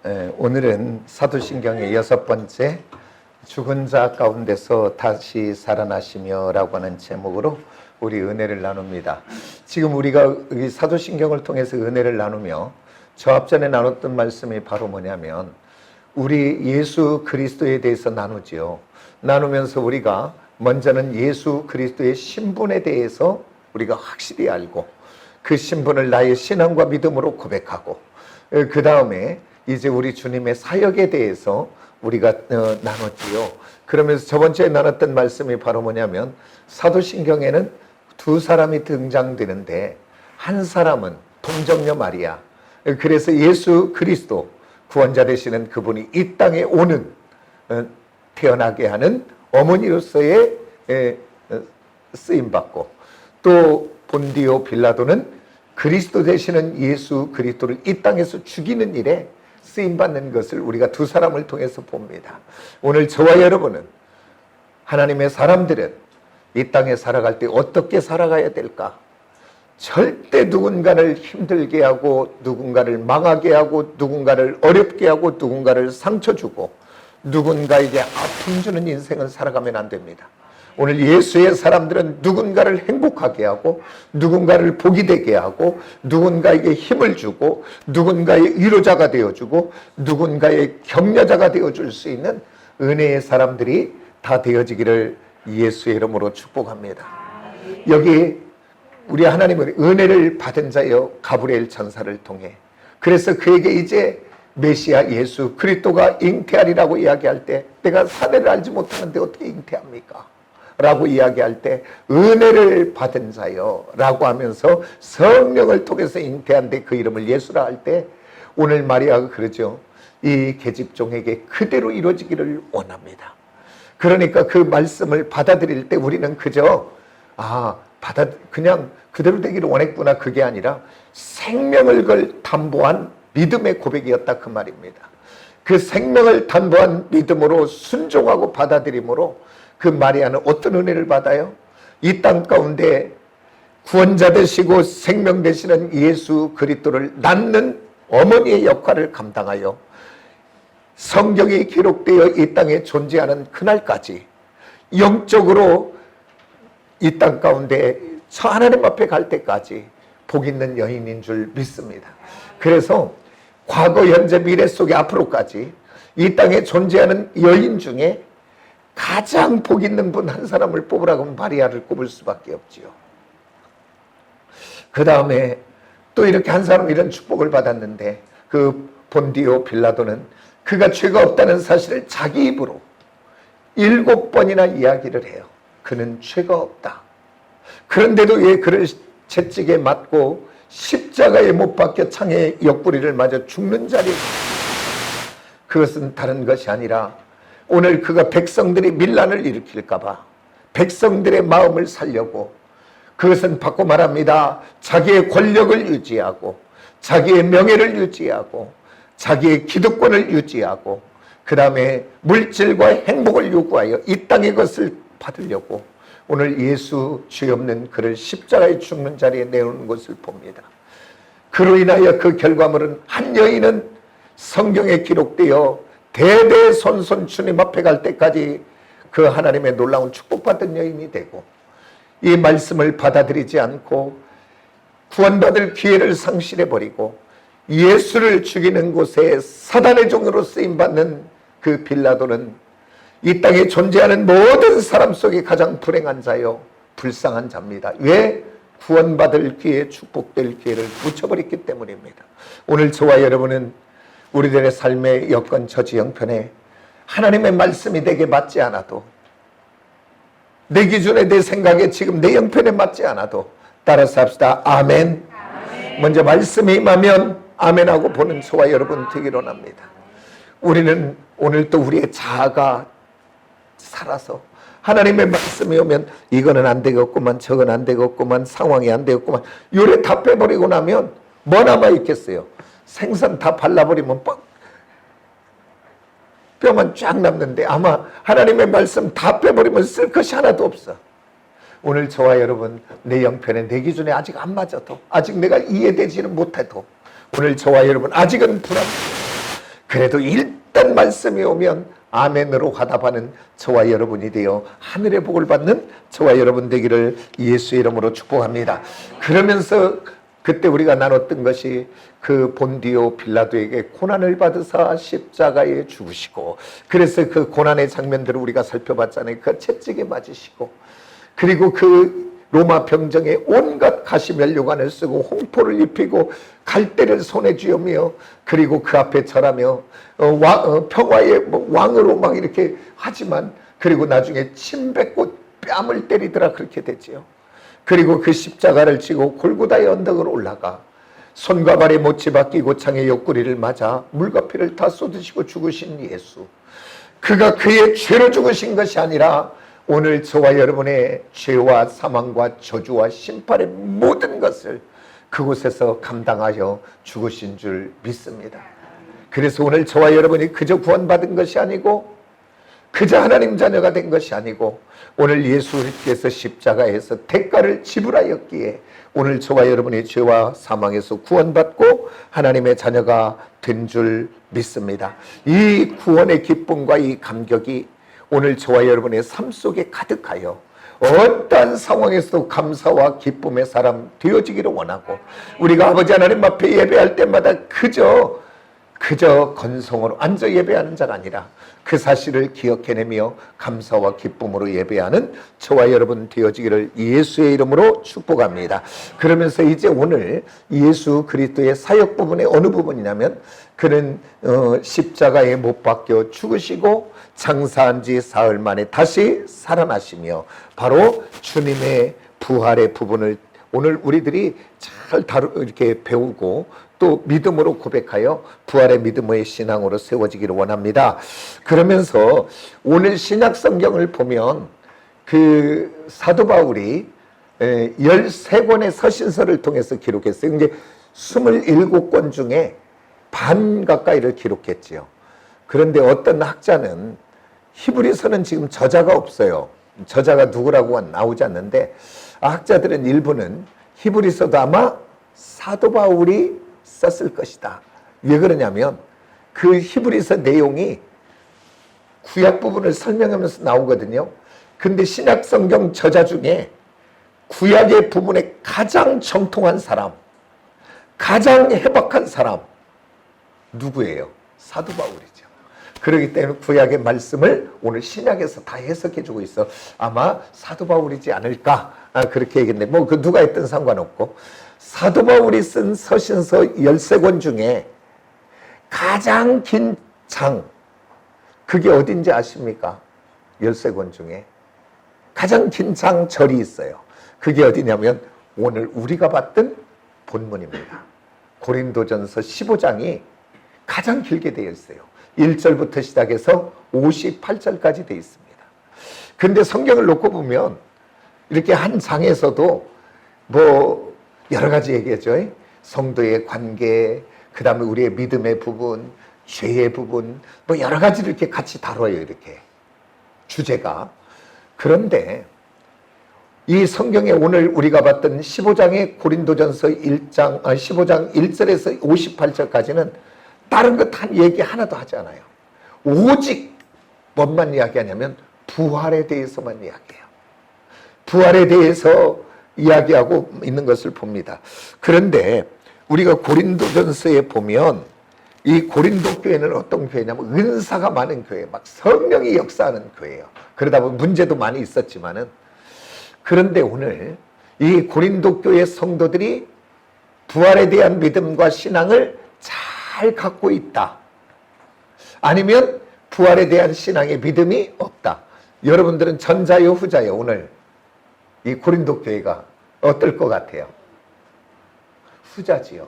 오늘은 사도신경의 6번째 죽은 자 가운데서 다시 살아나시며 라고 하는 제목으로 우리 은혜를 나눕니다. 지금 우리가 이 사도신경을 통해서 은혜를 나누며 저 앞전에 나눴던 말씀이 바로 뭐냐면 우리 예수 그리스도에 대해서 나누지요. 나누면서 우리가 먼저는 예수 그리스도의 신분에 대해서 우리가 확실히 알고 그 신분을 나의 신앙과 믿음으로 고백하고 그 다음에 이제 우리 주님의 사역에 대해서 우리가 나눴지요. 그러면서 저번주에 나눴던 말씀이 바로 뭐냐면 사도신경에는 두 사람이 등장되는데 한 사람은 동정녀 마리아, 그래서 예수 그리스도 구원자 되시는 그분이 이 땅에 오는 태어나게 하는 어머니로서의 쓰임받고, 또 본디오 빌라도는 그리스도 되시는 예수 그리스도를 이 땅에서 죽이는 일에 쓰임받는 것을 우리가 두 사람을 통해서 봅니다. 오늘 저와 여러분은 하나님의 사람들은 이 땅에 살아갈 때 어떻게 살아가야 될까? 절대 누군가를 힘들게 하고 누군가를 망하게 하고 누군가를 어렵게 하고 누군가를 상처 주고 누군가에게 아픔 주는 인생을 살아가면 안 됩니다. 오늘 예수의 사람들은 누군가를 행복하게 하고 누군가를 복이 되게 하고 누군가에게 힘을 주고 누군가의 위로자가 되어주고 누군가의 격려자가 되어줄 수 있는 은혜의 사람들이 다 되어지기를 예수의 이름으로 축복합니다. 여기 우리 하나님은 은혜를 받은 자여 가브리엘 천사를 통해, 그래서 그에게 이제 메시아 예수 그리스도가 잉태하리라고 이야기할 때 내가 사례를 알지 못하는데 어떻게 잉태합니까? 라고 이야기할 때 은혜를 받은 자여 라고 하면서 성령을 통해서 잉태한데 그 이름을 예수라 할 때 오늘 마리아가 그러죠. 이 계집종에게 그대로 이루어지기를 원합니다. 그러니까 그 말씀을 받아들일 때 우리는 그저 그냥 그대로 되기를 원했구나, 그게 아니라 생명을 걸 담보한 믿음의 고백이었다, 그 말입니다. 그 생명을 담보한 믿음으로 순종하고 받아들임으로 그 마리아는 어떤 은혜를 받아요? 이 땅 가운데 구원자 되시고 생명 되시는 예수 그리스도를 낳는 어머니의 역할을 감당하여 성경이 기록되어 이 땅에 존재하는 그날까지 영적으로 이 땅 가운데 저 하나님 앞에 갈 때까지 복 있는 여인인 줄 믿습니다. 그래서 과거, 현재, 미래 속에 앞으로까지 이 땅에 존재하는 여인 중에 가장 복 있는 분 한 사람을 뽑으라고 하면 마리아를 꼽을 수밖에 없지요. 그 다음에 또 이렇게 한 사람 이런 축복을 받았는데 그 본디오 빌라도는 그가 죄가 없다는 사실을 자기 입으로 7번이나 이야기를 해요. 그는 죄가 없다. 그런데도 왜 그를 채찍에 맞고 십자가에 못 박혀 창에 옆구리를 맞아 죽는 자리에, 그것은 다른 것이 아니라 오늘 그가 백성들이 밀란을 일으킬까 봐 백성들의 마음을 살려고, 그것은 바꿔 말합니다. 자기의 권력을 유지하고 자기의 명예를 유지하고 자기의 기득권을 유지하고 그 다음에 물질과 행복을 요구하여 이 땅의 것을 받으려고 오늘 예수 죄 없는 그를 십자가에 죽는 자리에 내놓는 것을 봅니다. 그로 인하여 그 결과물은 한 여인은 성경에 기록되어 대대손손 주님 앞에 갈 때까지 그 하나님의 놀라운 축복받은 여인이 되고, 이 말씀을 받아들이지 않고 구원받을 기회를 상실해버리고 예수를 죽이는 곳에 사단의 종으로 쓰임받는 그 빌라도는 이 땅에 존재하는 모든 사람 속에 가장 불행한 자요 불쌍한 자입니다. 왜? 구원받을 기회, 축복될 기회를 묻혀버렸기 때문입니다. 오늘 저와 여러분은 우리들의 삶의 여건 처지 형편에 하나님의 말씀이 내게 맞지 않아도, 내 기준에 내 생각에 지금 내 형편에 맞지 않아도 따라서 합시다. 아멘. 아멘. 먼저 말씀이 임하면 아멘하고 보는 저와 여러분 되기로 합니다. 우리는 오늘 또 우리의 자아가 살아서 하나님의 말씀이 오면 이거는 안 되겠구만, 저건 안 되겠구만, 상황이 안 되겠구만, 요래 다 빼버리고 나면 뭐 남아있겠어요? 생선 다 발라버리면 뼈만 쫙 남는데 아마 하나님의 말씀 다 빼버리면 쓸 것이 하나도 없어. 오늘 저와 여러분 내 형편에 내 기준에 아직 안 맞아도, 아직 내가 이해되지는 못해도 오늘 저와 여러분 아직은 불안해요. 그래도 일단 말씀이 오면 아멘으로 화답하는 저와 여러분이 되어 하늘의 복을 받는 저와 여러분 되기를 예수의 이름으로 축복합니다. 그러면서 그때 우리가 나눴던 것이 그 본디오 빌라도에게 고난을 받으사 십자가에 죽으시고, 그래서 그 고난의 장면들을 우리가 살펴봤잖아요. 그 채찍에 맞으시고, 그리고 그 로마 병정에 온갖 가시면류관을 쓰고 홍포를 입히고 갈대를 손에 쥐으며, 그리고 그 앞에 절하며 평화의 왕으로 막 이렇게 하지만, 그리고 나중에 침 뱉고 뺨을 때리더라, 그렇게 되지요. 그리고 그 십자가를 지고 골고다의 언덕으로 올라가 손과 발에 못이 박히고 창의 옆구리를 맞아 물과 피를 다 쏟으시고 죽으신 예수, 그가 그의 죄로 죽으신 것이 아니라 오늘 저와 여러분의 죄와 사망과 저주와 심판의 모든 것을 그곳에서 감당하여 죽으신 줄 믿습니다. 그래서 오늘 저와 여러분이 그저 구원받은 것이 아니고, 그저 하나님 자녀가 된 것이 아니고, 오늘 예수께서 십자가에서 대가를 지불하였기에 오늘 저와 여러분의 죄와 사망에서 구원받고 하나님의 자녀가 된 줄 믿습니다. 이 구원의 기쁨과 이 감격이 오늘 저와 여러분의 삶 속에 가득하여 어떠한 상황에서도 감사와 기쁨의 사람 되어지기를 원하고, 우리가 아버지 하나님 앞에 예배할 때마다 그저 건성으로 앉아 예배하는 자가 아니라 그 사실을 기억해내며 감사와 기쁨으로 예배하는 저와 여러분 되어지기를 예수의 이름으로 축복합니다. 그러면서 이제 오늘 예수 그리스도의 사역 부분의 어느 부분이냐면, 그는 십자가에 못 박혀 죽으시고 장사한 지 사흘 만에 다시 살아나시며, 바로 주님의 부활의 부분을 오늘 우리들이 잘 이렇게 배우고 또 믿음으로 고백하여 부활의 믿음의 신앙으로 세워지기를 원합니다. 그러면서 오늘 신약 성경을 보면 그 사도 바울이 13권의 서신서를 통해서 기록했어요. 이제 27권 중에 반 가까이를 기록했지요. 그런데 어떤 학자는 히브리서는 지금 저자가 없어요. 저자가 누구라고 나오지 않는데, 학자들은 일부는 히브리서도 아마 사도 바울이 썼을 것이다. 왜 그러냐면 그 히브리서 내용이 구약 부분을 설명하면서 나오거든요. 근데 신약 성경 저자 중에 구약의 부분에 가장 정통한 사람, 가장 해박한 사람 누구예요? 사도 바울이죠. 그렇기 때문에 구약의 말씀을 오늘 신약에서 다 해석해주고 있어. 아마 사도 바울이지 않을까, 그렇게 얘기했는데 뭐 그 누가 했든 상관없고, 사도 바울이 쓴 서신서 13권 중에 가장 긴 장, 그게 어딘지 아십니까? 13권 중에 가장 긴 장절이 있어요. 그게 어디냐면 오늘 우리가 봤던 본문입니다. 고린도전서 15장이 가장 길게 되어 있어요. 1절부터 시작해서 58절까지 되어 있습니다. 근데 성경을 놓고 보면 이렇게 한 장에서도 뭐 여러 가지 얘기했죠. 성도의 관계, 그 다음에 우리의 믿음의 부분, 죄의 부분, 뭐 여러 가지를 이렇게 같이 다뤄요. 이렇게 주제가. 그런데 이 성경에 오늘 우리가 봤던 15장의 고린도전서 15장 1절에서 58절까지는 다른 것 한 얘기 하나도 하지 않아요. 오직 뭔만 이야기하냐면 부활에 대해서만 이야기해요. 부활에 대해서 이야기하고 있는 것을 봅니다. 그런데 우리가 고린도전서에 보면 이 고린도 교회는 어떤 교회냐면 은사가 많은 교회, 막 성령이 역사하는 교회예요. 그러다 보면 문제도 많이 있었지만은, 그런데 오늘 이 고린도 교회 성도들이 부활에 대한 믿음과 신앙을 잘 갖고 있다, 아니면 부활에 대한 신앙의 믿음이 없다. 여러분들은 전자요 후자요? 오늘 이 고린도 교회가 어떨 것 같아요? 후자지요.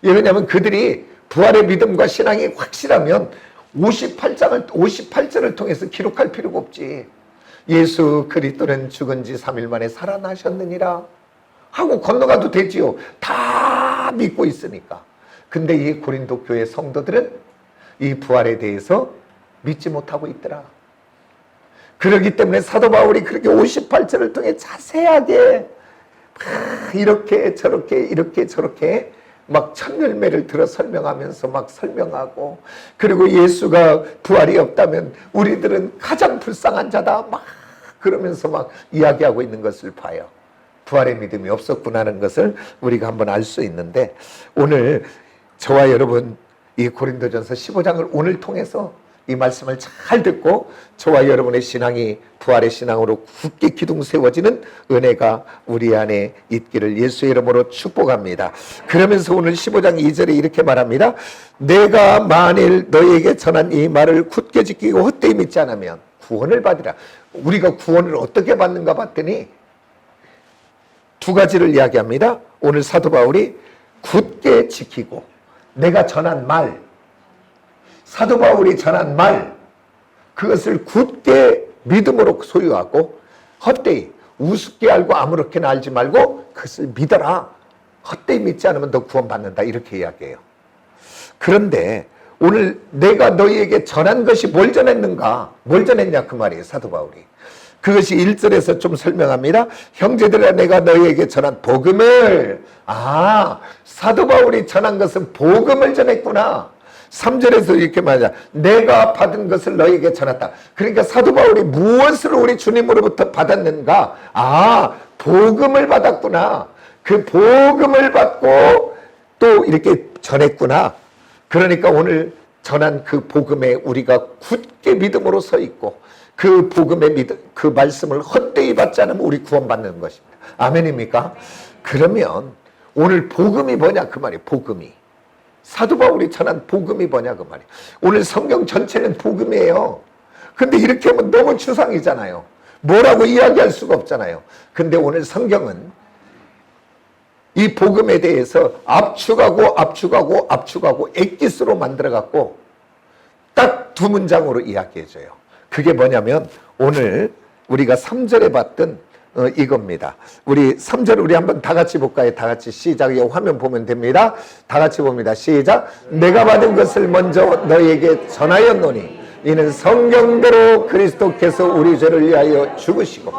왜냐하면 그들이 부활의 믿음과 신앙이 확실하면 58절을 통해서 기록할 필요가 없지. 예수 그리스도는 죽은 지 3일 만에 살아나셨느니라 하고 건너가도 되지요. 다 믿고 있으니까. 근데 이 고린도 교회 성도들은 이 부활에 대해서 믿지 못하고 있더라. 그렇기 때문에 사도 바울이 그렇게 58절을 통해 자세하게 이렇게 저렇게 막 첫 열매를 들어 설명하면서 막 설명하고, 그리고 예수가 부활이 없다면 우리들은 가장 불쌍한 자다 막 그러면서 막 이야기하고 있는 것을 봐요. 부활의 믿음이 없었구나 하는 것을 우리가 한번 알 수 있는데, 오늘 저와 여러분 이 고린도전서 15장을 오늘 통해서 이 말씀을 잘 듣고 저와 여러분의 신앙이 부활의 신앙으로 굳게 기둥 세워지는 은혜가 우리 안에 있기를 예수의 이름으로 축복합니다. 그러면서 오늘 15장 2절에 이렇게 말합니다. 내가 만일 너희에게 전한 이 말을 굳게 지키고 헛되이 믿지 않으면 구원을 받으라. 우리가 구원을 어떻게 받는가 봤더니 두 가지를 이야기합니다. 오늘 사도 바울이 굳게 지키고, 내가 전한 말, 사도 바울이 전한 말, 그것을 굳게 믿음으로 소유하고 헛되이 우습게 알고 아무렇게나 알지 말고 그것을 믿어라. 헛되이 믿지 않으면 너 구원받는다, 이렇게 이야기해요. 그런데 오늘 내가 너희에게 전한 것이 뭘 전했는가? 뭘 전했냐 그 말이에요, 사도 바울이. 그것이 1절에서 좀 설명합니다. 형제들아, 내가 너희에게 전한 복음을, 사도 바울이 전한 것은 복음을 전했구나. 3절에서 이렇게 말하자. 내가 받은 것을 너희에게 전했다. 그러니까 사도 바울이 무엇을 우리 주님으로부터 받았는가? 복음을 받았구나. 그 복음을 받고 또 이렇게 전했구나. 그러니까 오늘 전한 그 복음에 우리가 굳게 믿음으로 서 있고, 그 복음의 믿음, 그 말씀을 헛되이 받지 않으면 우리 구원받는 것입니다. 아멘입니까? 그러면 오늘 복음이 뭐냐 그 말이에요. 복음이, 사도 바울이 전한 복음이 뭐냐 그 말이에요. 오늘 성경 전체는 복음이에요. 근데 이렇게 하면 너무 추상이잖아요. 뭐라고 이야기할 수가 없잖아요. 근데 오늘 성경은 이 복음에 대해서 압축하고 엑기스로 만들어갖고 딱 두 문장으로 이야기해줘요. 그게 뭐냐면 오늘 우리가 3절에 봤던 이겁니다. 우리 3절 우리 한번 다 같이 볼까요? 다 같이 시작. 화면 보면 됩니다. 다 같이 봅니다. 시작. 내가 받은 것을 먼저 너희에게 전하였노니 이는 성경대로 그리스도께서 우리 죄를 위하여 죽으시고.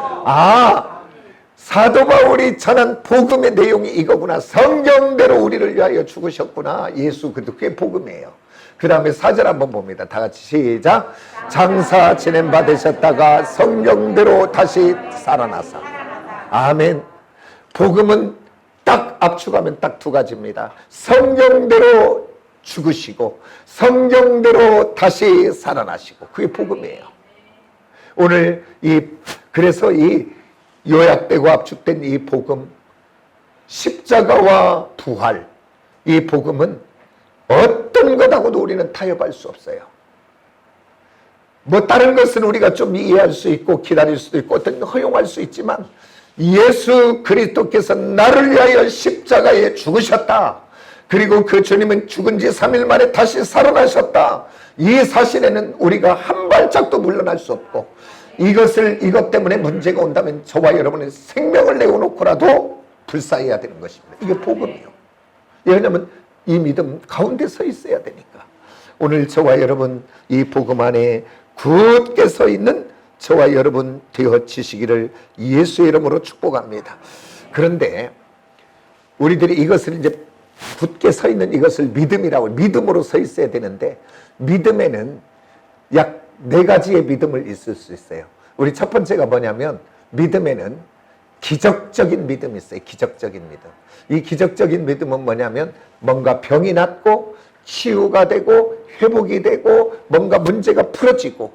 사도 바울이 전한 복음의 내용이 이거구나. 성경대로 우리를 위하여 죽으셨구나. 예수 그리스도, 그게 복음이에요. 그 다음에 4절 한번 봅니다. 다 같이 시작. 장사 지냄 받으셨다가 성경대로 다시 살아나사. 아멘. 복음은 딱 압축하면 딱 두 가지입니다. 성경대로 죽으시고 성경대로 다시 살아나시고, 그게 복음이에요. 오늘 그래서 이 요약되고 압축된 이 복음, 십자가와 부활, 이 복음은 어떤 것하고도 우리는 타협할 수 없어요. 뭐 다른 것은 우리가 좀 이해할 수 있고 기다릴 수도 있고 어떤 허용할 수 있지만, 예수 그리스도께서 나를 위하여 십자가에 죽으셨다. 그리고 그 주님은 죽은 지 3일 만에 다시 살아나셨다. 이 사실에는 우리가 한 발짝도 물러날 수 없고, 이것 때문에 문제가 온다면 저와 여러분의 생명을 내어놓고라도 불사해야 되는 것입니다. 이게 복음이에요. 왜냐하면 이 믿음 가운데 서 있어야 되니까. 오늘 저와 여러분 이 복음 안에 굳게 서 있는 저와 여러분 되어지시기를 예수의 이름으로 축복합니다. 그런데 우리들이 이것을 이제 굳게 서 있는 이것을 믿음이라고, 믿음으로 서 있어야 되는데, 믿음에는 약 4가지의 믿음을 있을 수 있어요. 우리 첫 번째가 뭐냐면, 믿음에는 기적적인 믿음이 있어요. 기적적인 믿음. 이 기적적인 믿음은 뭐냐면, 뭔가 병이 낫고 치유가 되고 회복이 되고 뭔가 문제가 풀어지고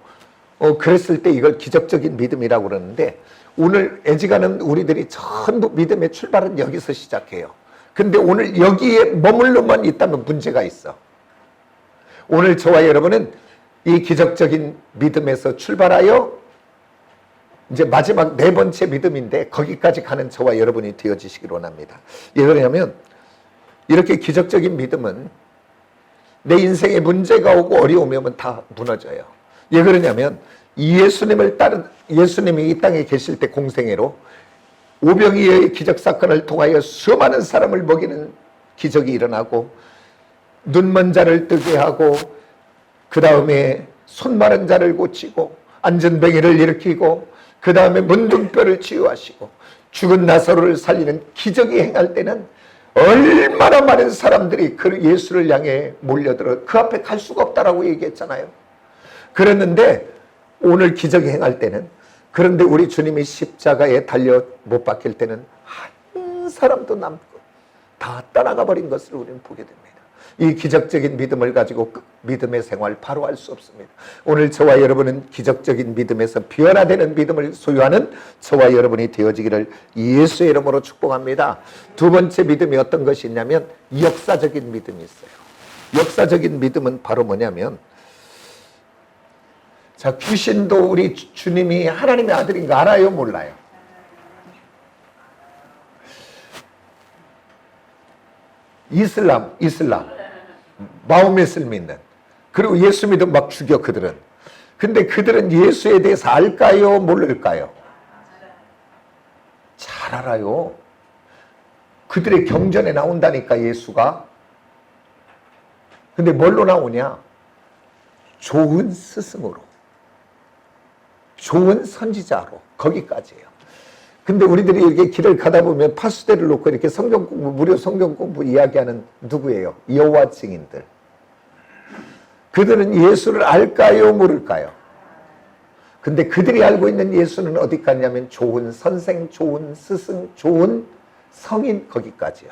그랬을 때 이걸 기적적인 믿음이라고 그러는데, 오늘 애지간한 우리들이 전부 믿음의 출발은 여기서 시작해요. 근데 오늘 여기에 머물러만 있다면 문제가 있어. 오늘 저와 여러분은 이 기적적인 믿음에서 출발하여 이제 마지막 4번째 믿음인데, 거기까지 가는 저와 여러분이 되어지시길 원합니다. 왜 그러냐면, 이렇게 기적적인 믿음은 내 인생에 문제가 오고 어려움이 오면 다 무너져요. 왜 그러냐면, 예수님이 이 땅에 계실 때 공생애로 오병이어의 기적사건을 통하여 수많은 사람을 먹이는 기적이 일어나고, 눈먼 자를 뜨게 하고, 그 다음에 손 마른 자를 고치고, 안전뱅이를 일으키고, 그 다음에 문둥뼈를 치유하시고, 죽은 나사로를 살리는 기적이 행할 때는 얼마나 많은 사람들이 그 예수를 향해 몰려들어 그 앞에 갈 수가 없다라고 얘기했잖아요. 그랬는데 오늘 기적이 행할 때는, 그런데 우리 주님이 십자가에 달려 못 박힐 때는 한 사람도 남고 다 떠나가 버린 것을 우리는 보게 됩니다. 이 기적적인 믿음을 가지고 믿음의 생활 바로 할 수 없습니다. 오늘 저와 여러분은 기적적인 믿음에서 변화되는 믿음을 소유하는 저와 여러분이 되어지기를 예수의 이름으로 축복합니다. 두 번째 믿음이 어떤 것이 있냐면 역사적인 믿음이 있어요. 역사적인 믿음은 바로 뭐냐면, 자, 귀신도 우리 주님이 하나님의 아들인 거 알아요? 몰라요? 이슬람 마호멧을 믿는, 그리고 예수 믿음 막 죽여 그들은. 근데 그들은 예수에 대해서 알까요? 모를까요? 잘 알아요. 그들의 경전에 나온다니까 예수가. 근데 뭘로 나오냐? 좋은 스승으로, 좋은 선지자로, 거기까지예요. 근데 우리들이 이렇게 길을 가다 보면 파수대를 놓고 이렇게 성경 공부, 무료 성경 공부 이야기하는 누구예요? 여호와 증인들. 그들은 예수를 알까요? 모를까요? 근데 그들이 알고 있는 예수는 어디 갔냐면 좋은 선생, 좋은 스승, 좋은 성인, 거기까지요.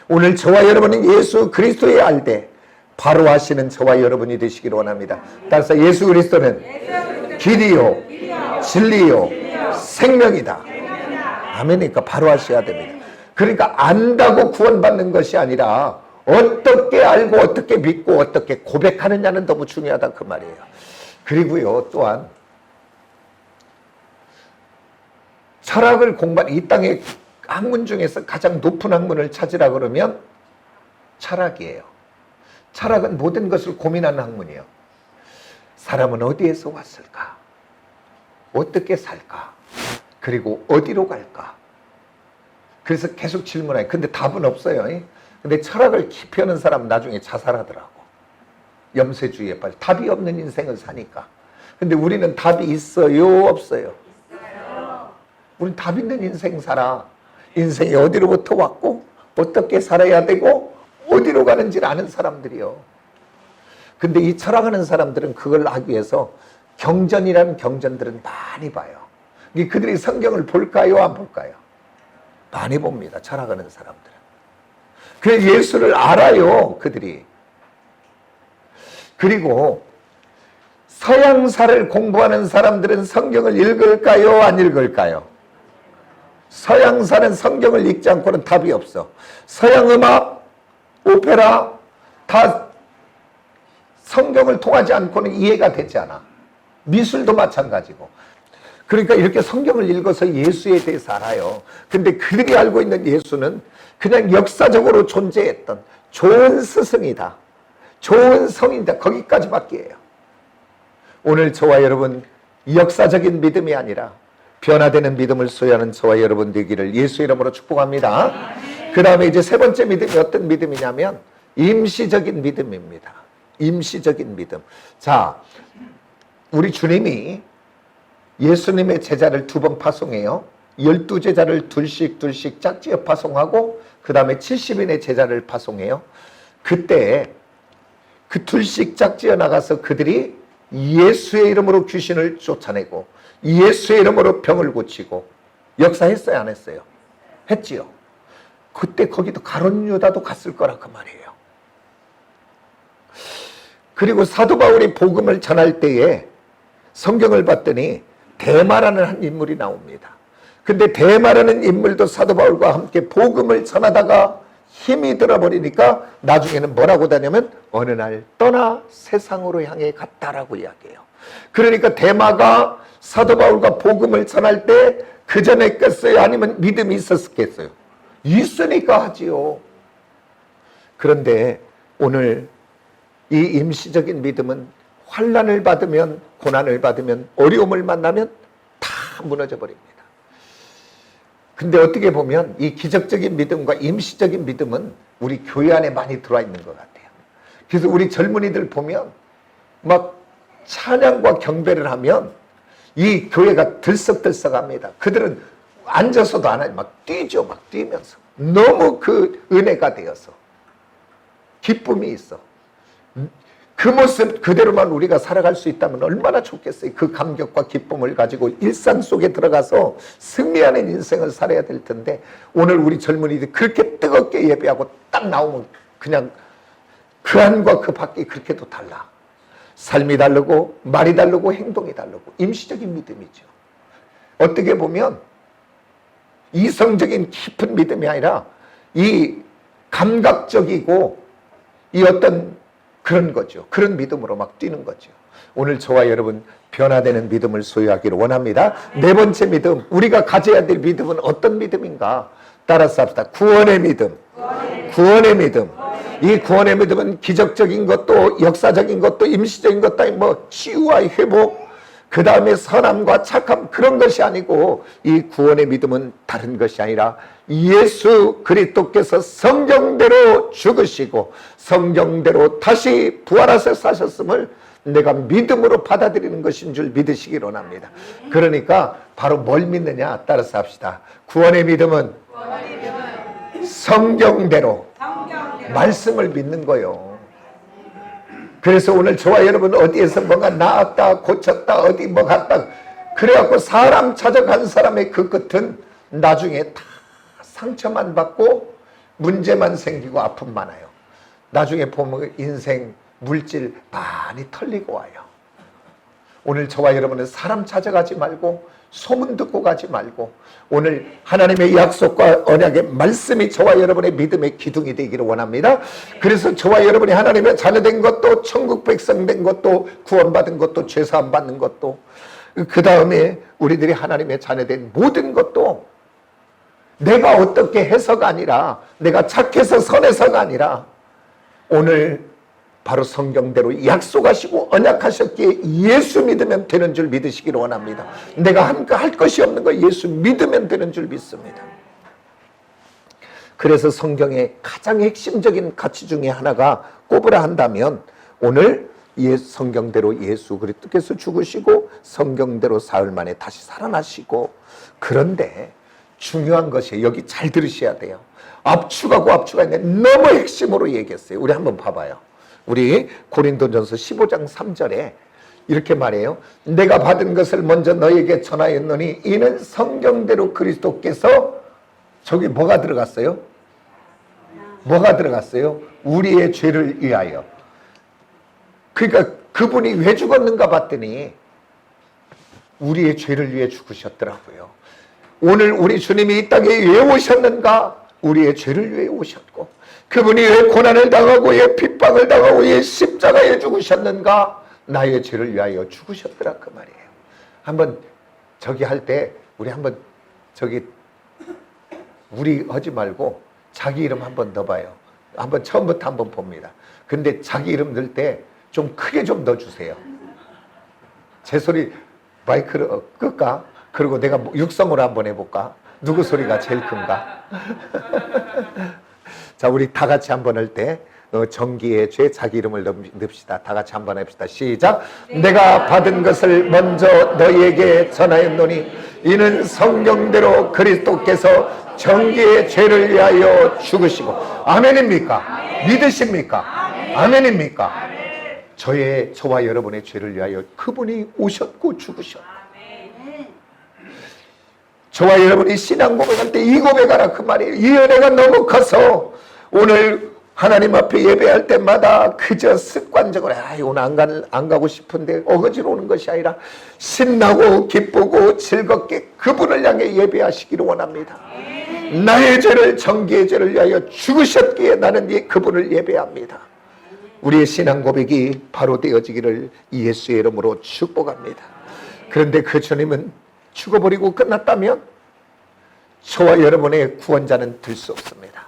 오늘 저와 여러분은 예수 그리스도의 알되 바로 하시는 저와 여러분이 되시기를 원합니다. 따라서 예수 그리스도는 길이요, 진리요, 생명이다. 아멘이니까 바로 하셔야 됩니다. 그러니까 안다고 구원받는 것이 아니라 어떻게 알고 어떻게 믿고 어떻게 고백하느냐는 너무 중요하다 그 말이에요. 그리고요, 또한 철학을 공부하는, 이 땅의 학문 중에서 가장 높은 학문을 찾으라 그러면 철학이에요. 철학은 모든 것을 고민하는 학문이에요. 사람은 어디에서 왔을까? 어떻게 살까? 그리고 어디로 갈까? 그래서 계속 질문해요. 근데 답은 없어요. 근데 철학을 깊이 하는 사람은 나중에 자살하더라고. 염세주의에 빠져. 답이 없는 인생을 사니까. 근데 우리는 답이 있어요? 없어요? 우리는 답 있는 인생 살아. 인생이 어디로부터 왔고 어떻게 살아야 되고 어디로 가는지를 아는 사람들이요. 근데 이 철학하는 사람들은 그걸 하기 위해서 경전이라는 경전들은 많이 봐요. 그들이 성경을 볼까요? 안 볼까요? 많이 봅니다. 철학하는 사람들은. 그래서 예수를 알아요. 그들이. 그리고 서양사를 공부하는 사람들은 성경을 읽을까요? 안 읽을까요? 서양사는 성경을 읽지 않고는 답이 없어. 서양음악, 오페라 다 성경을 통하지 않고는 이해가 되지 않아. 미술도 마찬가지고. 그러니까 이렇게 성경을 읽어서 예수에 대해서 알아요. 근데 그들이 알고 있는 예수는 그냥 역사적으로 존재했던 좋은 스승이다, 좋은 성인이다, 거기까지밖에 해요. 오늘 저와 여러분 역사적인 믿음이 아니라 변화되는 믿음을 소유하는 저와 여러분 되기를 예수 이름으로 축복합니다. 그 다음에 이제 세 번째 믿음이 어떤 믿음이냐면 임시적인 믿음입니다. 임시적인 믿음. 자, 우리 주님이 예수님의 제자를 2번 파송해요. 12제자를 둘씩 짝지어 파송하고 그 다음에 70인의 제자를 파송해요. 그때 그 둘씩 짝지어 나가서 그들이 예수의 이름으로 귀신을 쫓아내고 예수의 이름으로 병을 고치고 역사했어요? 안 했어요? 했지요. 그때 거기도 가룟 유다도 갔을 거라 그 말이에요. 그리고 사도 바울이 복음을 전할 때에 성경을 봤더니 데마라는 한 인물이 나옵니다. 근데 데마라는 인물도 사도 바울과 함께 복음을 전하다가 힘이 들어버리니까 나중에는 뭐라고 다냐면 어느 날 떠나 세상으로 향해 갔다라고 이야기해요. 그러니까 데마가 사도 바울과 복음을 전할 때 그 전에 했겠어요? 아니면 믿음이 있었겠어요? 있으니까 하지요. 그런데 오늘 이 임시적인 믿음은 환난을 받으면, 고난을 받으면, 어려움을 만나면 다 무너져 버립니다. 근데 어떻게 보면 이 기적적인 믿음과 임시적인 믿음은 우리 교회 안에 많이 들어와 있는 것 같아요. 그래서 우리 젊은이들 보면 막 찬양과 경배를 하면 이 교회가 들썩들썩합니다. 그들은 앉아서도 안 하지. 막 뛰죠. 막 뛰면서. 너무 그 은혜가 되어서. 기쁨이 있어. 그 모습 그대로만 우리가 살아갈 수 있다면 얼마나 좋겠어요. 그 감격과 기쁨을 가지고 일상 속에 들어가서 승리하는 인생을 살아야 될 텐데, 오늘 우리 젊은이들이 그렇게 뜨겁게 예배하고 딱 나오면 그냥 그 안과 그 밖이 그렇게도 달라. 삶이 다르고 말이 다르고 행동이 다르고 임시적인 믿음이죠. 어떻게 보면 이성적인 깊은 믿음이 아니라 이 감각적이고 이 어떤 그런 거죠. 그런 믿음으로 막 뛰는 거죠. 오늘 저와 여러분 변화되는 믿음을 소유하기를 원합니다. 네 번째 믿음, 우리가 가져야 될 믿음은 어떤 믿음인가? 따라서 합시다. 구원의 믿음. 구원의 믿음. 이 구원의 믿음은 기적적인 것도 역사적인 것도 임시적인 것도 아니고 뭐 치유와 회복, 그 다음에 선함과 착함, 그런 것이 아니고, 이 구원의 믿음은 다른 것이 아니라 예수 그리스도께서 성경대로 죽으시고 성경대로 다시 부활하셔 사셨음을 내가 믿음으로 받아들이는 것인 줄 믿으시기 원합니다. 그러니까 바로 뭘 믿느냐? 따라서 합시다. 구원의 믿음은 성경대로 말씀을 믿는 거요. 그래서 오늘 저와 여러분 어디에서 뭔가 나았다 고쳤다 어디 뭐 갔다 그래갖고 사람 찾아간 사람의 그 끝은 나중에 다 상처만 받고 문제만 생기고 아픔 많아요. 나중에 보면 인생 물질 많이 털리고 와요. 오늘 저와 여러분은 사람 찾아가지 말고 소문 듣고 가지 말고 오늘 하나님의 약속과 언약의 말씀이 저와 여러분의 믿음의 기둥이 되기를 원합니다. 그래서 저와 여러분이 하나님의 자녀된 것도 천국 백성 된 것도 구원받은 것도 죄사함 받는 것도 그 다음에 우리들이 하나님의 자녀된 모든 것도 내가 어떻게 해서가 아니라 내가 착해서 선해서가 아니라 오늘 바로 성경대로 약속하시고 언약하셨기에 예수 믿으면 되는 줄 믿으시기를 원합니다. 내가 할 것이 없는 거 예수 믿으면 되는 줄 믿습니다. 그래서 성경의 가장 핵심적인 가치 중에 하나가 꼽으라 한다면 오늘 성경대로 예수 그리스도께서 죽으시고 성경대로 사흘 만에 다시 살아나시고, 그런데 중요한 것이 여기 잘 들으셔야 돼요. 압축하고 압축가 있는데 너무 핵심으로 얘기했어요. 우리 한번 봐봐요. 우리 고린도전서 15장 3절에 이렇게 말해요. 내가 받은 것을 먼저 너에게 전하였노니 이는 성경대로 그리스도께서, 저기 뭐가 들어갔어요? 뭐가 들어갔어요? 우리의 죄를 위하여. 그러니까 그분이 왜 죽었는가 봤더니 우리의 죄를 위해 죽으셨더라고요. 오늘 우리 주님이 이 땅에 왜 오셨는가? 우리의 죄를 위해 오셨고, 그분이 왜 고난을 당하고 왜 핍박을 당하고 왜 십자가에 죽으셨는가? 나의 죄를 위하여 죽으셨더라 그 말이에요. 한번 저기 할 때 우리 한번 저기 우리 하지 말고 자기 이름 한번 넣어봐요. 한번 처음부터 한번 봅니다. 근데 자기 이름 넣을 때 좀 크게 좀 넣어주세요. 제 소리 마이크를 끌까? 그리고 내가 육성으로 한번 해볼까? 누구 소리가 제일 큰가? 자, 우리 다 같이 한번 할 때 정기의 죄 자기 이름을 넣읍시다. 다 같이 한번 합시다. 시작. 내가 받은 것을 먼저 너희에게 전하였노니 이는 성경대로 그리스도께서 정기의 죄를 위하여 죽으시고. 아멘입니까? 믿으십니까? 아멘입니까? 저와 여러분의 죄를 위하여 그분이 오셨고 죽으셨고, 저와 여러분이 신앙 고백할 때 이 고백하라 그 말이에요. 이 은혜가 너무 커서 오늘 하나님 앞에 예배할 때마다 그저 습관적으로 오늘 안 가고 싶은데 어거지로 오는 것이 아니라 신나고 기쁘고 즐겁게 그분을 향해 예배하시기를 원합니다. 나의 죄를, 정기의 죄를 위하여 죽으셨기에 나는 그분을 예배합니다. 우리의 신앙 고백이 바로 되어지기를 예수의 이름으로 축복합니다. 그런데 그 주님은 죽어버리고 끝났다면 저와 여러분의 구원자는 될 수 없습니다.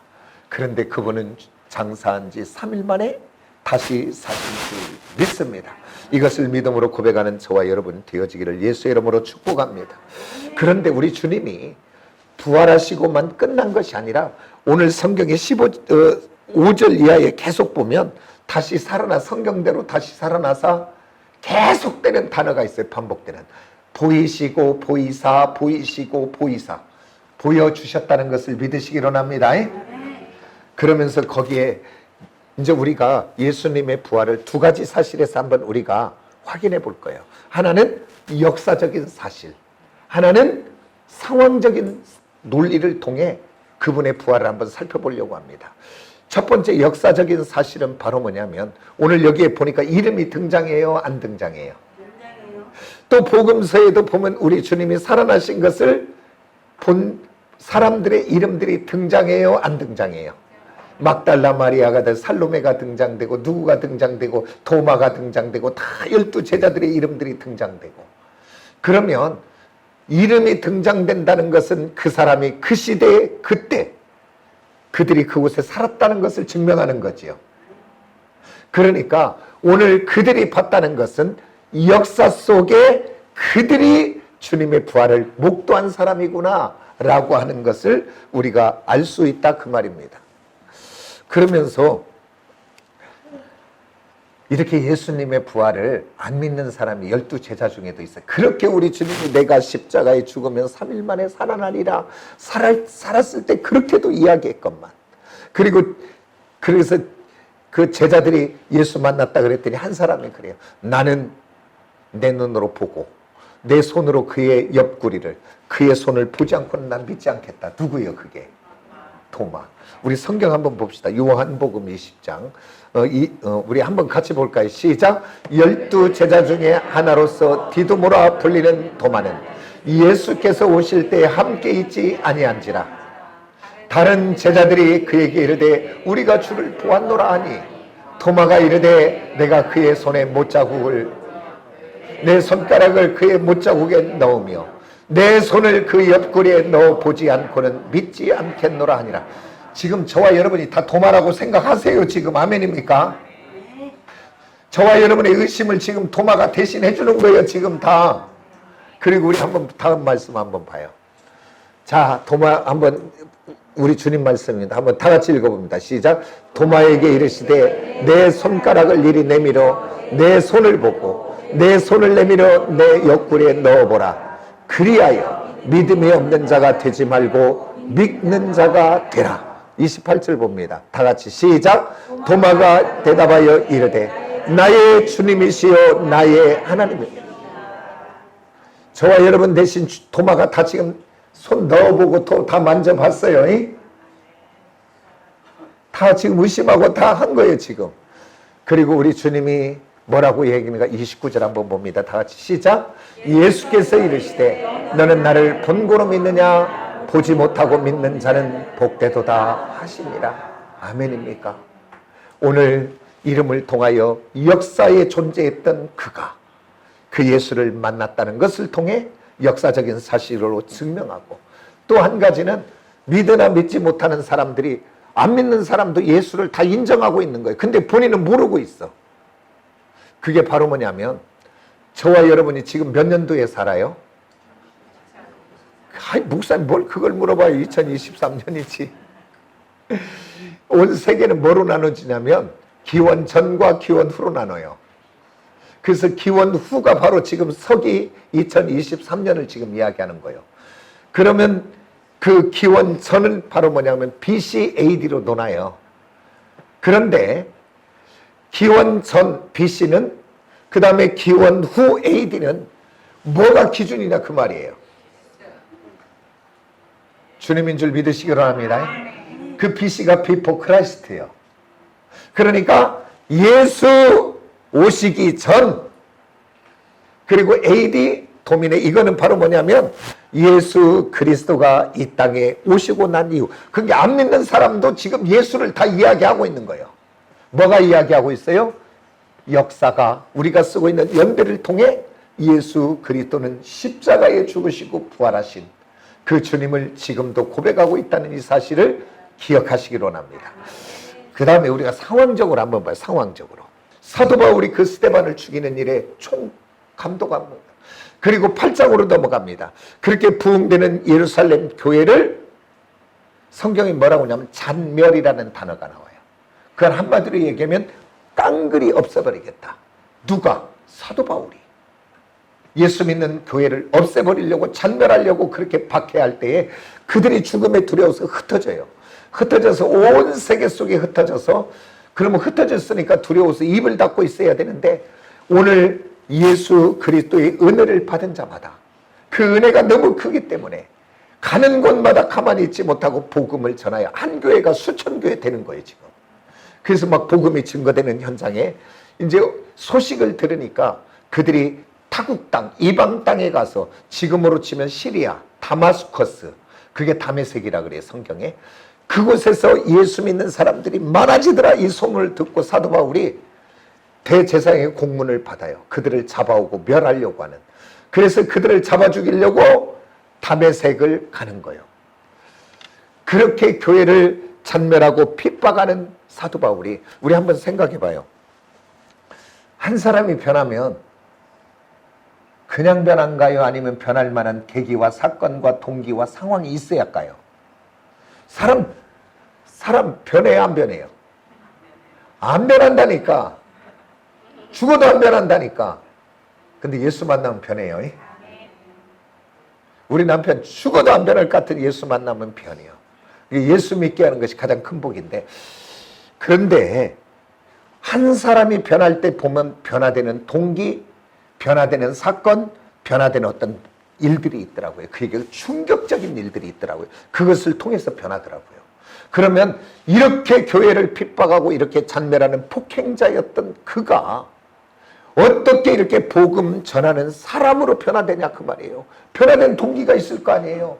그런데 그분은 장사한 지 3일 만에 다시 사신 줄 믿습니다. 이것을 믿음으로 고백하는 저와 여러분 되어지기를 예수의 이름으로 축복합니다. 그런데 우리 주님이 부활하시고만 끝난 것이 아니라 오늘 성경의 5절 이하에 계속 보면 다시 살아나, 성경대로 다시 살아나서 계속되는 단어가 있어요. 반복되는. 보이시고 보이사, 보이시고 보이사. 보여주셨다는 것을 믿으시기 원합니다. 그러면서 거기에 이제 우리가 예수님의 부활을 두 가지 사실에서 한번 우리가 확인해 볼 거예요. 하나는 역사적인 사실, 하나는 상황적인 논리를 통해 그분의 부활을 한번 살펴보려고 합니다. 첫 번째 역사적인 사실은 바로 뭐냐면 오늘 여기에 보니까 이름이 등장해요, 안 등장해요? 또 복음서에도 보면 우리 주님이 살아나신 것을 본 사람들의 이름들이 등장해요, 안 등장해요? 막달라 마리아가 된 살로메가 등장되고 누구가 등장되고 도마가 등장되고 다 12제자들의 이름들이 등장되고, 그러면 이름이 등장된다는 것은 그 사람이 그 시대에 그때 그들이 그곳에 살았다는 것을 증명하는 거지요. 그러니까 오늘 그들이 봤다는 것은 역사 속에 그들이 주님의 부활을 목도한 사람이구나 라고 하는 것을 우리가 알 수 있다 그 말입니다. 그러면서 이렇게 예수님의 부활을 안 믿는 사람이 12제자 중에도 있어요. 그렇게 우리 주님이 내가 십자가에 죽으면 3일 만에 살아나리라 살았을 때 그렇게도 이야기했건만, 그리고 그래서 그 제자들이 예수 만났다 그랬더니 한 사람이 그래요. 나는 내 눈으로 보고 내 손으로 그의 옆구리를, 그의 손을 보지 않고는 난 믿지 않겠다. 누구예요 그게? 도마. 우리 성경 한번 봅시다. 요한복음 20장 우리 한번 같이 볼까요? 시작. 12제자 중에 하나로서 디두모라 불리는 도마는 예수께서 오실 때 함께 있지 아니한지라. 다른 제자들이 그에게 이르되 우리가 주를 보았노라 하니, 도마가 이르되 내가 그의 손에 못자국을, 내 손가락을 그의 못자국에 넣으며 내 손을 그 옆구리에 넣어 보지 않고는 믿지 않겠노라 하니라. 지금 저와 여러분이 다 도마라고 생각하세요? 지금 아멘입니까? 저와 여러분의 의심을 지금 도마가 대신해 주는 거예요 지금 다. 그리고 우리 한번 다음 말씀 한번 봐요. 자, 도마 한번, 우리 주님 말씀입니다. 한번 다 같이 읽어봅니다. 시작. 도마에게 이르시되 내 손가락을 이리 내밀어 내 손을 보고 내 손을 내밀어 내 옆구리에 넣어보라. 그리하여 믿음이 없는 자가 되지 말고 믿는 자가 되라. 28절 봅니다. 다 같이 시작. 도마가 대답하여 이르되 나의 주님이시여 나의 하나님이시여. 저와 여러분 대신 도마가 다 지금 손 넣어보고 또 다 만져봤어요. 다 지금 의심하고 다 한 거예요 지금. 그리고 우리 주님이 뭐라고 얘기하는가? 29절 한번 봅니다. 다 같이 시작. 예수께서 이르시되 너는 나를 본고로 믿느냐? 보지 못하고 믿는 자는 복되도다 하시니라. 아멘입니까? 오늘 이름을 통하여 역사에 존재했던 그가 그 예수를 만났다는 것을 통해 역사적인 사실로 증명하고, 또 한 가지는 믿으나 믿지 못하는 사람들이, 안 믿는 사람도 예수를 다 인정하고 있는 거예요. 근데 본인은 모르고 있어. 그게 바로 뭐냐면 저와 여러분이 지금 몇 년도에 살아요? 목사님 뭘 그걸 물어봐요. 2023년이지. 온 세계는 뭐로 나눠지냐면 기원 전과 기원 후로 나눠요. 그래서 기원 후가 바로 지금 서기 2023년을 지금 이야기하는 거예요. 그러면 그 기원 전은 바로 뭐냐면 BC AD로 논아요. 그런데 기원 전 BC는, 그 다음에 기원 후 AD는 뭐가 기준이냐 그 말이에요. 주님인 줄 믿으시기 바랍니다. 그 BC가 Before Christ예요. 그러니까 예수 오시기 전, 그리고 AD 도민의, 이거는 바로 뭐냐면 예수 그리스도가 이 땅에 오시고 난 이후. 그게 안 믿는 사람도 지금 예수를 다 이야기하고 있는 거예요. 뭐가 이야기하고 있어요? 역사가, 우리가 쓰고 있는 연대를 통해 예수 그리스도는 십자가에 죽으시고 부활하신 그 주님을 지금도 고백하고 있다는 이 사실을 기억하시기 원합니다. 그 다음에 우리가 상황적으로 한번 봐요. 상황적으로 사도 바울이 그 스데반을 죽이는 일에 총 감독합니다. 그리고 8장으로 넘어갑니다. 그렇게 부흥되는 예루살렘 교회를 성경이 뭐라고 하냐면 잔멸이라는 단어가 나와요. 그건 한마디로 얘기하면 깡그리 없애버리겠다. 누가? 사도 바울이. 예수 믿는 교회를 없애버리려고 잔멸하려고 그렇게 박해할 때에 그들이 죽음에 두려워서 흩어져요. 흩어져서 온 세계 속에 흩어져서, 그러면 흩어졌으니까 두려워서 입을 닫고 있어야 되는데, 오늘 예수 그리스도의 은혜를 받은 자마다 그 은혜가 너무 크기 때문에 가는 곳마다 가만히 있지 못하고 복음을 전하여 한 교회가 수천 교회 되는 거예요 지금. 그래서 막 복음이 증거되는 현장에 이제 소식을 들으니까 그들이 타국 땅, 이방 땅에 가서, 지금으로 치면 시리아, 다마스커스, 그게 다메섹이라 그래요 성경에. 그곳에서 예수 믿는 사람들이 많아지더라. 이 소문을 듣고 사도 바울이 대제사장의 공문을 받아요. 그들을 잡아오고 멸하려고 하는. 그래서 그들을 잡아 죽이려고 다메섹을 가는 거예요. 그렇게 교회를 잔멸하고 핍박하는 사도 바울이, 우리 한번 생각해 봐요. 한 사람이 변하면 그냥 변한가요? 아니면 변할 만한 계기와 사건과 동기와 상황이 있어야 할까요? 사람 변해요, 안 변해요? 안 변한다니까. 죽어도 안 변한다니까. 근데 예수 만나면 변해요. 우리 남편 죽어도 안 변할 것 같은 예수 만나면 변해요. 예수 믿게 하는 것이 가장 큰 복인데, 그런데 한 사람이 변할 때 보면 변화되는 동기, 변화되는 사건, 변화되는 어떤 일들이 있더라고요. 그게 충격적인 일들이 있더라고요. 그것을 통해서 변하더라고요. 그러면 이렇게 교회를 핍박하고 이렇게 잔멸하는 폭행자였던 그가 어떻게 이렇게 복음 전하는 사람으로 변화되냐 그 말이에요. 변화된 동기가 있을 거 아니에요.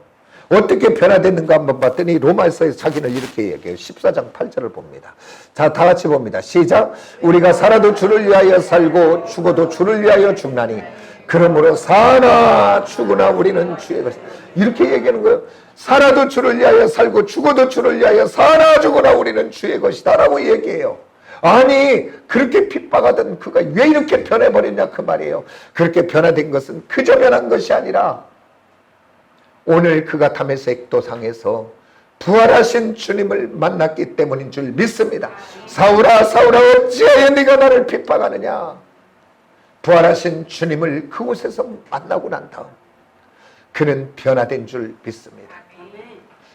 어떻게 변화됐는가 한번 봤더니 로마서에서 자기는 이렇게 얘기해요. 14장 8절을 봅니다. 자, 다 같이 봅니다. 시작. 우리가 살아도 주를 위하여 살고 죽어도 주를 위하여 죽나니 그러므로 사나 죽으나 우리는 주의 것이다. 이렇게 얘기하는 거예요. 살아도 주를 위하여 살고 죽어도 주를 위하여 사나 죽으나 우리는 주의 것이다 라고 얘기해요. 아니 그렇게 핍박하던 그가 왜 이렇게 변해버렸냐 그 말이에요. 그렇게 변화된 것은 그저 변한 것이 아니라 오늘 그가 다메섹 도상에서 부활하신 주님을 만났기 때문인 줄 믿습니다. 사울아 사울아 어찌하여 네가 나를 핍박하느냐. 부활하신 주님을 그곳에서 만나고 난 다음 그는 변화된 줄 믿습니다.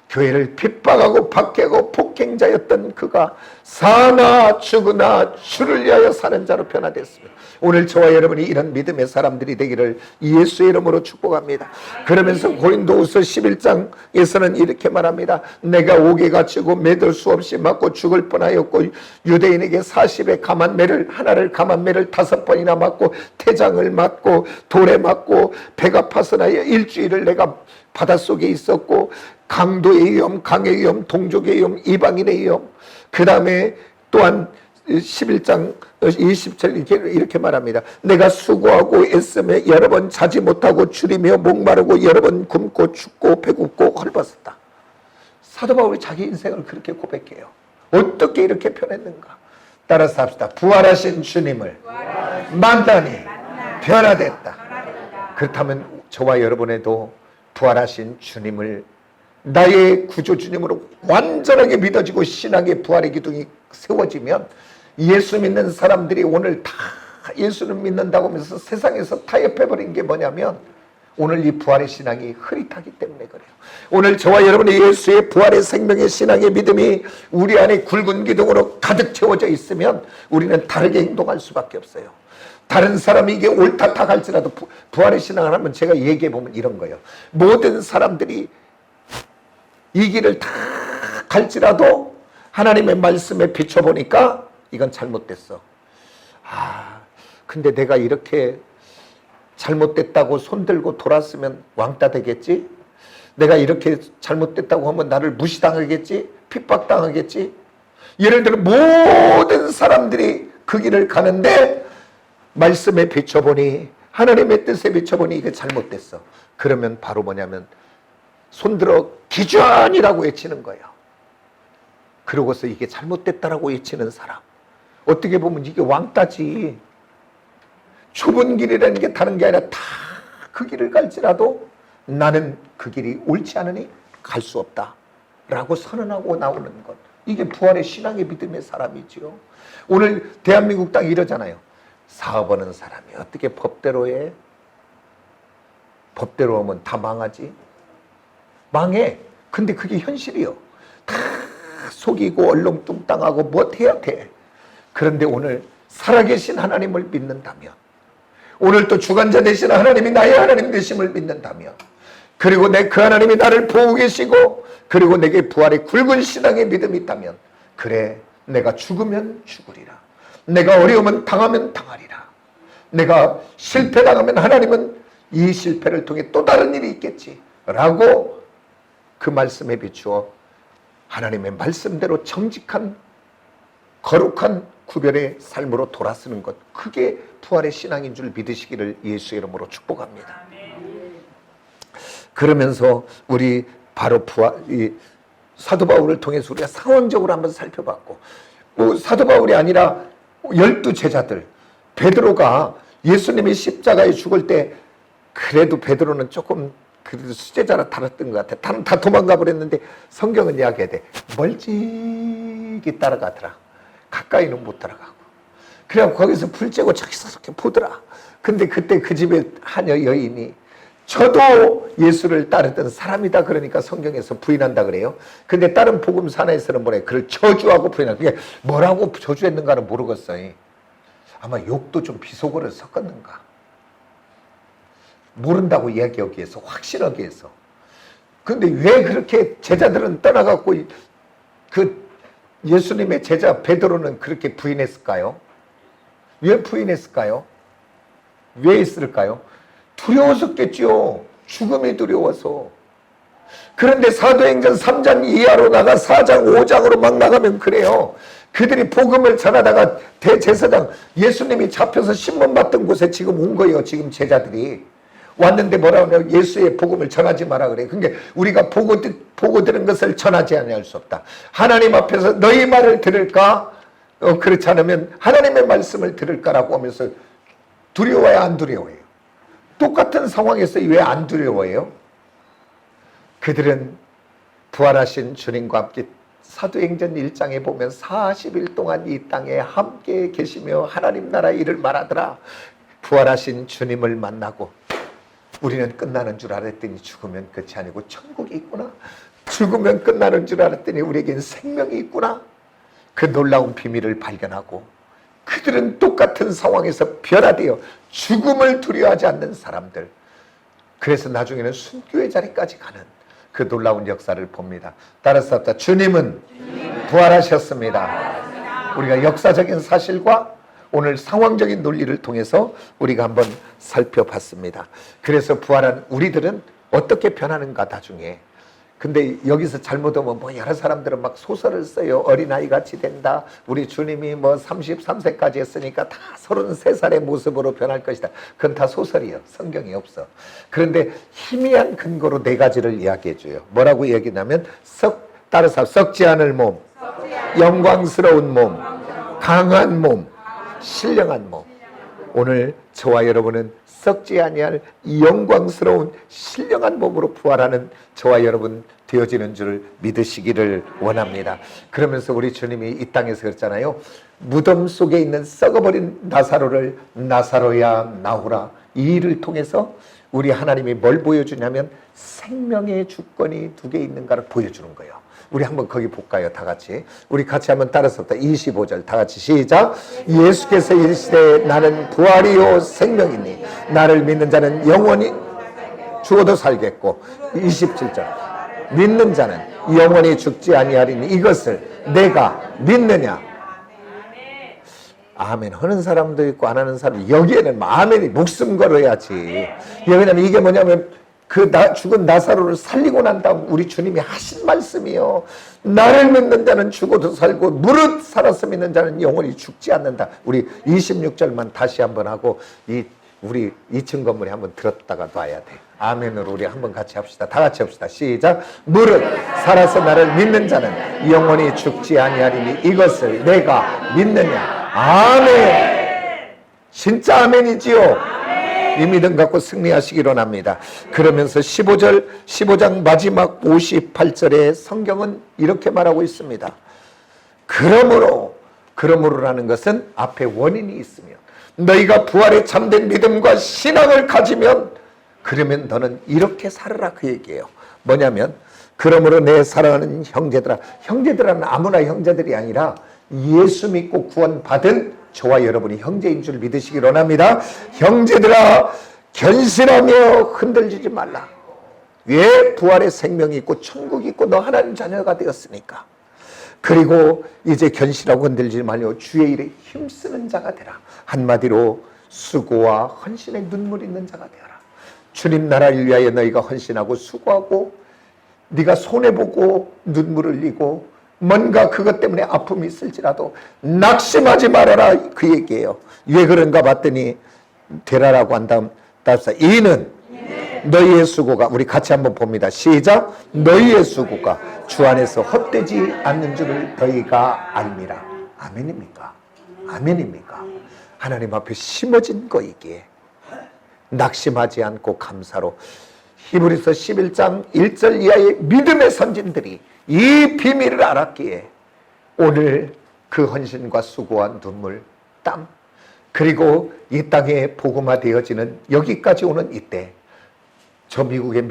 교회를 핍박하고 박해하고 폭행자였던 그가 사나 죽으나 주를 위하여 사는 자로 변화됐습니다. 오늘 저와 여러분이 이런 믿음의 사람들이 되기를 예수의 이름으로 축복합니다. 그러면서 고린도후서 11장에서는 이렇게 말합니다. 내가 옥에 갇히고 매들 수 없이 맞고 죽을 뻔하였고 유대인에게 40의 하나를 감한매를 5번이나 맞고 태장을 맞고 돌에 맞고 배가 파선하여 일주일을 내가 바닷속에 있었고 강도의 위험, 강의 위험, 동족의 위험, 이방인의 위험, 그 다음에 또한 11장 20절 이렇게 말합니다. 내가 수고하고 애쓰며 여러 번 자지 못하고 줄이며 목마르고 여러 번 굶고 춥고 배고프고 헐벗었다. 사도 바울이 자기 인생을 그렇게 고백해요. 어떻게 이렇게 변했는가? 따라서 합시다. 부활하신 주님을 만나니 변화됐다. 그렇다면 저와 여러분에도 부활하신 주님을 나의 구조 주님으로 완전하게 믿어지고 신앙의 부활의 기둥이 세워지면 예수 믿는 사람들이 오늘 다 예수를 믿는다고 하면서 세상에서 타협해버린 게 뭐냐면 오늘 이 부활의 신앙이 흐릿하기 때문에 그래요. 오늘 저와 여러분의 예수의 부활의 생명의 신앙의 믿음이 우리 안에 굵은 기둥으로 가득 채워져 있으면 우리는 다르게 행동할 수밖에 없어요. 다른 사람이 이게 옳다 할지라도 부활의 신앙을 하면 제가 얘기해 보면 이런 거예요. 모든 사람들이 이 길을 다 갈지라도 하나님의 말씀에 비춰보니까 이건 잘못됐어. 근데 내가 이렇게 잘못됐다고 손들고 돌았으면 왕따 되겠지? 내가 이렇게 잘못됐다고 하면 나를 무시당하겠지? 핍박당하겠지? 예를 들어 모든 사람들이 그 길을 가는데 말씀에 비춰보니 하나님의 뜻에 비춰보니 이게 잘못됐어. 그러면 바로 뭐냐면 손들어 기준이라고 외치는 거예요. 그러고서 이게 잘못됐다라고 외치는 사람, 어떻게 보면 이게 왕따지. 좁은 길이라는 게 다른 게 아니라 다 그 길을 갈지라도 나는 그 길이 옳지 않으니 갈 수 없다 라고 선언하고 나오는 것, 이게 부활의 신앙의 믿음의 사람이지요. 오늘 대한민국 땅 이러잖아요. 사업하는 사람이 어떻게 법대로 해? 법대로 하면 다 망하지. 망해. 근데 그게 현실이요. 다 속이고 얼렁뚱땅하고 못해야 돼. 그런데 오늘 살아계신 하나님을 믿는다면, 오늘 또 주관자 되신 하나님이 나의 하나님 되심을 믿는다면, 그리고 그 하나님이 나를 보고 계시고, 그리고 내게 부활의 굵은 신앙의 믿음이 있다면, 그래, 내가 죽으면 죽으리라. 내가 어려우면 당하면 당하리라. 내가 실패당하면 하나님은 이 실패를 통해 또 다른 일이 있겠지 라고 그 말씀에 비추어 하나님의 말씀대로 정직한 거룩한 구별의 삶으로 돌아서는 것, 그게 부활의 신앙인 줄 믿으시기를 예수의 이름으로 축복합니다. 그러면서 우리 바로 사도 바울을 통해서 우리가 상황적으로 한번 살펴봤고, 사도 바울이 아니라 12제자들, 베드로가 예수님이 십자가에 죽을 때 그래도 베드로는 조금 그래도 수제자라 달았던 것 같아. 다 도망가 버렸는데 성경은 이야기해. 멀찍이 따라가더라. 가까이는 못 따라가고. 그래갖고 거기서 불 쬐고 저기서 이렇게 보더라. 근데 그때 그 집에 하녀 여인이 저도 예수를 따르던 사람이다 그러니까 성경에서 부인한다 그래요. 근데 다른 복음서 하나에서는 뭐래? 그를 저주하고 부인한다. 그게 뭐라고 저주했는가는 모르겠어요. 아마 욕도 좀 비속어를 섞었는가. 모른다고 이야기하기 위해서, 확신하기 위해서. 근데 왜 그렇게 제자들은 떠나갖고 그 예수님의 제자 베드로는 그렇게 부인했을까요? 왜 부인했을까요? 왜 있을까요? 두려웠었겠죠. 죽음이 두려워서. 그런데 사도행전 3장 이하로 나가 4장 5장으로 막 나가면 그래요. 그들이 복음을 전하다가 대제사장 예수님이 잡혀서 신문 받던 곳에 지금 온 거예요. 지금 제자들이 왔는데 뭐라고 하냐면 예수의 복음을 전하지 마라 그래. 그러니까 우리가 보고 들은 것을 전하지 아니할 수 없다. 하나님 앞에서 너희 말을 들을까? 그렇지 않으면 하나님의 말씀을 들을까라고 하면서 두려워야 안 두려워해요? 똑같은 상황에서 왜 안 두려워해요? 그들은 부활하신 주님과 함께 사도행전 1장에 보면 40일 동안 이 땅에 함께 계시며 하나님 나라 일을 말하더라. 부활하신 주님을 만나고 우리는 끝나는 줄 알았더니 죽으면 끝이 아니고 천국이 있구나. 죽으면 끝나는 줄 알았더니 우리에겐 생명이 있구나. 그 놀라운 비밀을 발견하고 그들은 똑같은 상황에서 변화되어 죽음을 두려워하지 않는 사람들. 그래서 나중에는 순교의 자리까지 가는 그 놀라운 역사를 봅니다. 따라서 합시다. 주님은 부활하셨습니다. 우리가 역사적인 사실과 오늘 상황적인 논리를 통해서 우리가 한번 살펴봤습니다. 그래서 부활한 우리들은 어떻게 변하는가 나중에. 근데 여기서 잘못하면 뭐 여러 사람들은 막 소설을 써요. 어린아이 같이 된다. 우리 주님이 뭐 33세까지 했으니까 다 33살의 모습으로 변할 것이다. 그건 다 소설이에요. 성경이 없어. 그런데 희미한 근거로 네 가지를 이야기해 줘요. 뭐라고 얘기하냐면 따라서 썩지 않을 몸, 영광스러운 몸, 강한 몸, 신령한 몸. 오늘 저와 여러분은 썩지 아니할 영광스러운 신령한 몸으로 부활하는 저와 여러분 되어지는 줄 믿으시기를 원합니다. 그러면서 우리 주님이 이 땅에서 그랬잖아요. 무덤 속에 있는 썩어버린 나사로를 나사로야 나오라. 이 일을 통해서 우리 하나님이 뭘 보여주냐면 생명의 주권이 두 개 있는가를 보여주는 거예요. 우리 한번 거기 볼까요? 다 같이. 우리 같이 한번 따라서 25절 다 같이 시작. 예수께서 이르시되 나는 부활이요 생명이니 나를 믿는 자는 영원히 죽어도 살겠고 27절 믿는 자는 영원히 죽지 아니하리니 이것을 내가 믿느냐. 아멘 하는 사람도 있고 안 하는 사람도 여기에는 아멘이 목숨 걸어야지. 왜냐면 이게 뭐냐면 죽은 나사로를 살리고 난 다음 우리 주님이 하신 말씀이요. 나를 믿는 자는 죽어도 살고 무릇 살아서 믿는 자는 영원히 죽지 않는다. 우리 26절만 다시 한번 하고 우리 2층 건물에 한번 들었다가 놔야 돼. 아멘으로 우리 한번 같이 합시다. 다 같이 합시다. 시작. 무릇 살아서 나를 믿는 자는 영원히 죽지 아니하리니 이것을 내가 믿느냐. 아멘. 진짜 아멘이지요. 이 믿음 갖고 승리하시기 원합니다. 그러면서 15장 마지막 58절에 성경은 이렇게 말하고 있습니다. 그러므로라는 것은 앞에 원인이 있으며 너희가 부활에 참된 믿음과 신앙을 가지면 그러면 너는 이렇게 살아라 그 얘기예요. 뭐냐면 그러므로 내 사랑하는 형제들아, 형제들은 아무나 형제들이 아니라 예수 믿고 구원받은 저와 여러분이 형제인 줄 믿으시기 원합니다. 형제들아, 견실하며 흔들리지 말라. 왜? 부활의 생명이 있고 천국이 있고 너 하나님 자녀가 되었으니까. 그리고 이제 견실하고 흔들리지 말고 주의 일에 힘쓰는 자가 되라. 한마디로 수고와 헌신에 눈물 있는 자가 되어라. 주님 나라를 위하여 너희가 헌신하고 수고하고 네가 손해보고 눈물 흘리고 뭔가 그것 때문에 아픔이 있을지라도 낙심하지 말아라 그 얘기예요. 왜 그런가 봤더니 되라라고 한 다음 답사 이는 너희의 수고가, 우리 같이 한번 봅니다. 시작. 너희의 수고가 주 안에서 헛되지 않는 줄을 너희가 알미라. 아멘입니까? 아멘입니까? 하나님 앞에 심어진 거이기에 낙심하지 않고 감사로. 히브리서 11장 1절 이하의 믿음의 선진들이 이 비밀을 알았기에 오늘 그 헌신과 수고와 눈물, 땀, 그리고 이 땅에 복음화되어지는 여기까지 오는 이때 저 미국의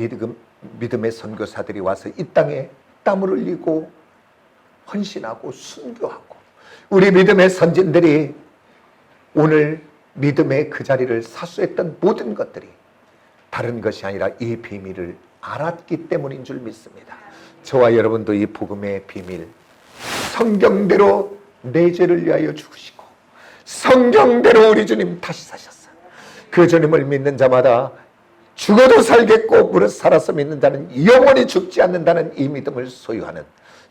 믿음의 선교사들이 와서 이 땅에 땀을 흘리고 헌신하고 순교하고 우리 믿음의 선진들이 오늘 믿음의 그 자리를 사수했던 모든 것들이 다른 것이 아니라 이 비밀을 알았기 때문인 줄 믿습니다. 저와 여러분도 이 복음의 비밀, 성경대로 내 죄를 위하여 죽으시고 성경대로 우리 주님 다시 사셨어요. 그 주님을 믿는 자마다 죽어도 살겠고 무릇 살아서 믿는 자는 영원히 죽지 않는다는 이 믿음을 소유하는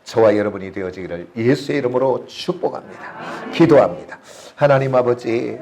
저와 여러분이 되어지기를 예수의 이름으로 축복합니다. 기도합니다. 하나님 아버지,